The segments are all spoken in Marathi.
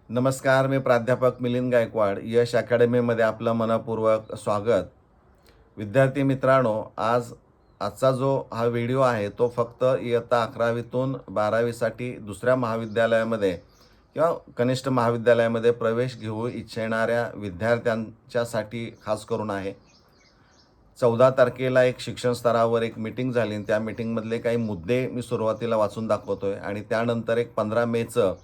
नमस्कार, मी प्राध्यापक मिलिंद गायकवाड. यश अकॅडमीमध्ये आपलं मनःपूर्वक स्वागत. विद्यार्थी मित्रांनो, आजचा जो हा व्हिडिओ आहे तो फक्त इयत्ता 11वीतून 12वीसाठी दुसऱ्या महाविद्यालयामध्ये किंवा कनिष्ठ महाविद्यालयामध्ये प्रवेश घेऊ इच्छिणाऱ्या विद्यार्थ्यांच्यासाठी खास करून आहे. 14 तारखेला एक शिक्षण स्तरावर एक मीटिंग झाली आणि त्या मीटिंगमधले काही मुद्दे मी सुरुवातीला वाचून दाखवतोय आणि त्यानंतर एक 15 मेचं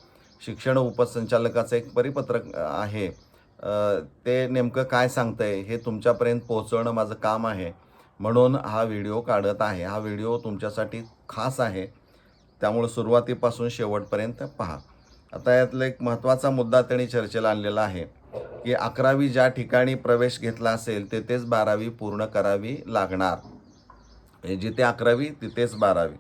शिक्षण उपसंचालकाचं एक परिपत्रक आहे. ते नेमकं काय सांगतंय हे तुमच्यापर्यंत पोहोचवणं माझं काम आहे. म्हणून हा व्हिडिओ काढत आहे. हा व्हिडिओ तुमच्यासाठी खास आहे. त्यामुळे सुरुवातीपासून शेवटपर्यंत पहा. आता यातला एक महत्त्वाचा मुद्दा त्यांनी चर्चेला आणलेला आहे की 11वी ज्या ठिकाणी प्रवेश घेतला असेल तेथेच 12वी पूर्ण करावी लागणार. जिथे 11वी तिथेच 12वी.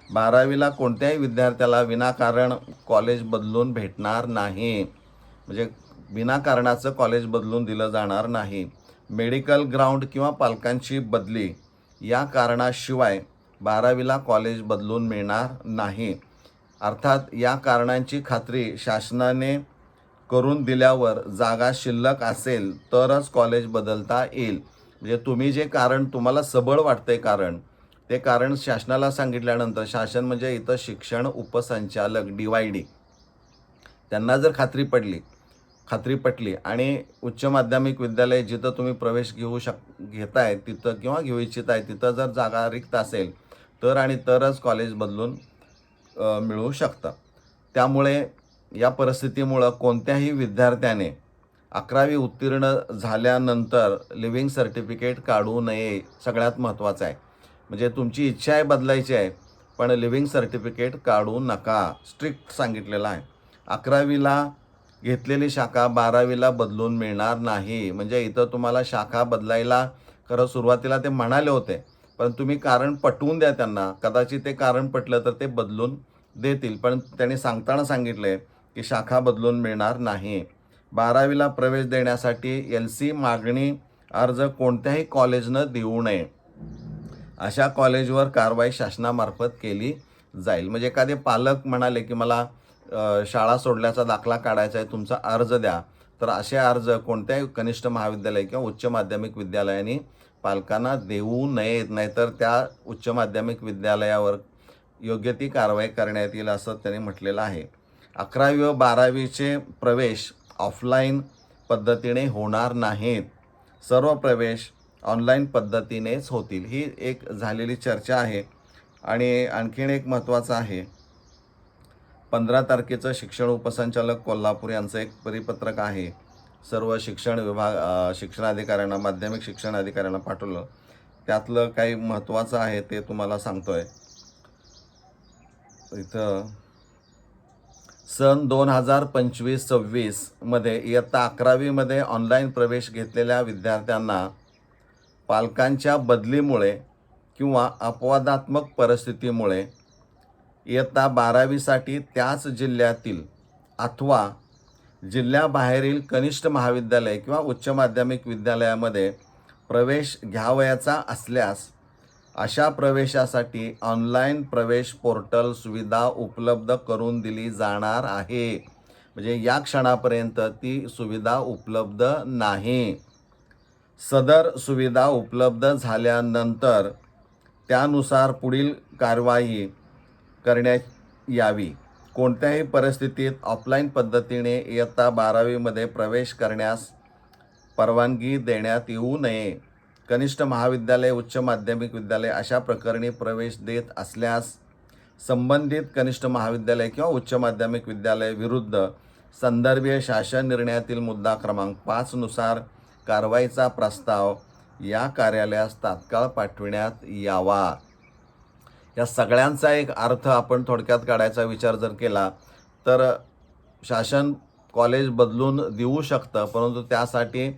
12वीला कोणत्याही विद्यार्थ्याला विनाकारण कॉलेज बदलून भेटणार नाही. म्हणजे विनाकारणाचं कॉलेज बदलून दिलं जाणार नाही. मेडिकल ग्राउंड किंवा पालकांची बदली या कारणाशिवाय 12वीला कॉलेज बदलून मिळणार नाही. अर्थात या कारणांची खात्री शासनाने करून दिल्यावर जागा शिल्लक असेल तरच कॉलेज बदलता येईल. म्हणजे तुम्ही जे कारण तुम्हाला सबळ वाटतंय ते कारण शासनाला सांगितल्यानंतर, शासन म्हणजे इथं शिक्षण उपसंचालक DYD, त्यांना जर खात्री पटली आणि उच्च माध्यमिक विद्यालय जिथं तुम्ही प्रवेश घेताय तिथं किंवा घेऊ इच्छिताय तिथं जर जागा रिक्त असेल तरच कॉलेज बदलून मिळू शकतं. त्यामुळे या परिस्थितीमुळं कोणत्याही विद्यार्थ्याने 11वी उत्तीर्ण झाल्यानंतर लिव्हिंग सर्टिफिकेट काढू नये. सगळ्यात महत्त्वाचं आहे. म्हणजे तुमची इच्छा आहे बदलायची आहे, पण लिव्हिंग सर्टिफिकेट काढू नका. स्ट्रिक्ट सांगितलेलं आहे. 11वीला घेतलेली शाखा 12वीला बदलून मिळणार नाही. म्हणजे इथं तुम्हाला शाखा बदलायला खरं सुरुवातीला ते म्हणाले होते, पण तुम्ही कारण पटवून द्या त्यांना. कदाचित ते कारण पटलं तर ते बदलून देतील. पण त्यांनी सांगताना सांगितले की शाखा बदलून मिळणार नाही. 12वीला प्रवेश देण्यासाठी LC मागणी अर्ज कोणत्याही कॉलेजनं देऊ नये. अशा कॉलेजवर कारवाई शासनामार्फत केली जाईल. म्हणजे एखादे पालक म्हणाले की मला शाळा सोडल्याचा दाखला काढायचा आहे, तुमचा अर्ज द्या, तर असे अर्ज कोणत्याही कनिष्ठ महाविद्यालय किंवा उच्च माध्यमिक विद्यालयाने पालकांना देऊ नयेत. नाहीतर त्या उच्च माध्यमिक विद्यालयावर योग्य ती कारवाई करण्यात येईल असं त्यांनी म्हटलेलं आहे. 11वी व 12वीचे प्रवेश ऑफलाईन पद्धतीने होणार नाहीत. सर्व प्रवेश ऑनलाईन पद्धतीनेच होतील. ही एक झालेली चर्चा आहे. आणि आणखीन एक महत्त्वाचं आहे, 15 तारखेचं शिक्षण उपसंचालक कोल्हापूर यांचं एक परिपत्रक आहे. सर्व शिक्षणाधिकाऱ्यांना, माध्यमिक शिक्षण अधिकाऱ्यांना पाठवलं. त्यातलं काही महत्त्वाचं आहे ते तुम्हाला सांगतोय. इथं सन 2025-26 मध्ये इयत्ता 11वीमध्ये ऑनलाईन प्रवेश घेतलेल्या विद्यार्थ्यांना पालकांच्या बदलीमुळे किंवा अपवादात्मक परिस्थितीमुळे इयत्ता 12वीसाठी त्याच जिल्ह्यातील अथवा जिल्ह्याबाहेरील कनिष्ठ महाविद्यालय किंवा उच्च माध्यमिक विद्यालयामध्ये प्रवेश घ्यावयाचा असल्यास अशा प्रवेशासाठी ऑनलाईन प्रवेश पोर्टल सुविधा उपलब्ध करून दिली जाणार आहे. म्हणजे या क्षणापर्यंत ती सुविधा उपलब्ध नाही. सदर सुविधा उपलब्ध झाल्यानंतर त्यानुसार पुढील कार्यवाही करण्यात यावी. कोणत्याही परिस्थितीत ऑफलाईन पद्धतीने इयत्ता 12वीमध्ये प्रवेश करण्यास परवानगी देण्यात येऊ नये. कनिष्ठ महाविद्यालय, उच्च माध्यमिक विद्यालय अशा प्रकरणी प्रवेश देत असल्यास संबंधित कनिष्ठ महाविद्यालय किंवा उच्च माध्यमिक विद्यालय विरुद्ध संदर्भीय शासन निर्णयातील मुद्दा क्रमांक 5 नुसार कारवाईचा प्रस्ताव या कार्यालयास तात्काळ पाठविण्यात यावा. या सगळ्यांचा एक अर्थ आपण थोडक्यात काढायचा विचार जर केला तर शासन कॉलेज बदलून देऊ शकतं, परंतु त्यासाठी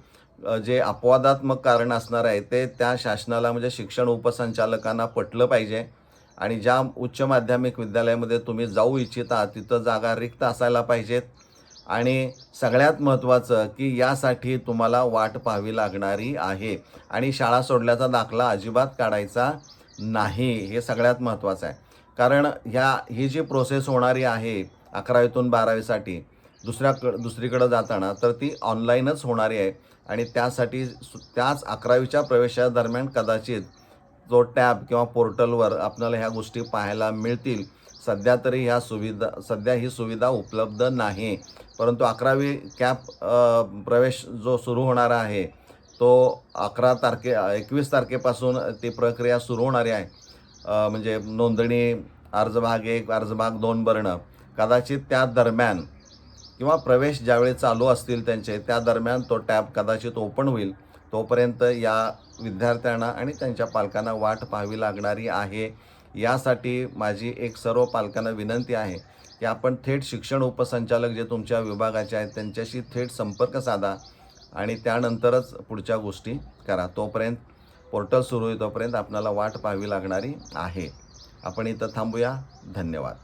जे अपवादात्मक कारण असणार आहे ते त्या शासनाला म्हणजे शिक्षण उपसंचालकांना पटलं पाहिजे. आणि ज्या उच्च माध्यमिक विद्यालयामध्ये तुम्ही जाऊ इच्छिता तिथं जागा रिक्त असायला पाहिजेत. आणि सगळ्यात महत्त्वाचं की यासाठी तुम्हाला वाट पाहावी लागणारी आहे आणि शाळा सोडल्याचा दाखला अजिबात काढायचा नाही. हे सगळ्यात महत्त्वाचं आहे. कारण ही जी प्रोसेस होणारी आहे 11वीतून 12वीसाठी दुसरीकडं जाताना तर ती ऑनलाईनच होणारी आहे आणि त्यासाठी त्याच 11वीच्या प्रवेशादरम्यान कदाचित तो टॅब किंवा पोर्टलवर आपल्याला ह्या गोष्टी पाहायला मिळतील. सध्या ही सुविधा उपलब्ध नाही. परंतु 11वी प्रवेश जो सुरू होणार आहे तो 21 तारखेपासून ती प्रक्रिया सुरू होणारी आहे. म्हणजे नोंदणी, अर्ज भाग 1, अर्ज भाग 2 भरणं कदाचित त्या दरम्यान किंवा प्रवेश ज्यावेळी चालू असतील त्यांचे त्या दरम्यान तो टॅब कदाचित ओपन होईल. तोपर्यंत या विद्यार्थ्यांना आणि त्यांच्या पालकांना वाट पाहावी लागणारी आहे. यासाठी माझी एक सर्व पालकांना विनंती आहे की आपण थेट शिक्षण उपसंचालक जे तुमच्या विभागाचे आहेत त्यांच्याशी थेट संपर्क साधा आणि त्यानंतरच पुढच्या गोष्टी करा. तोपर्यंत पोर्टल सुरू होईतोपर्यंत आपल्याला वाट पाहावी लागणारी आहे. आपण इथं थांबूया. धन्यवाद.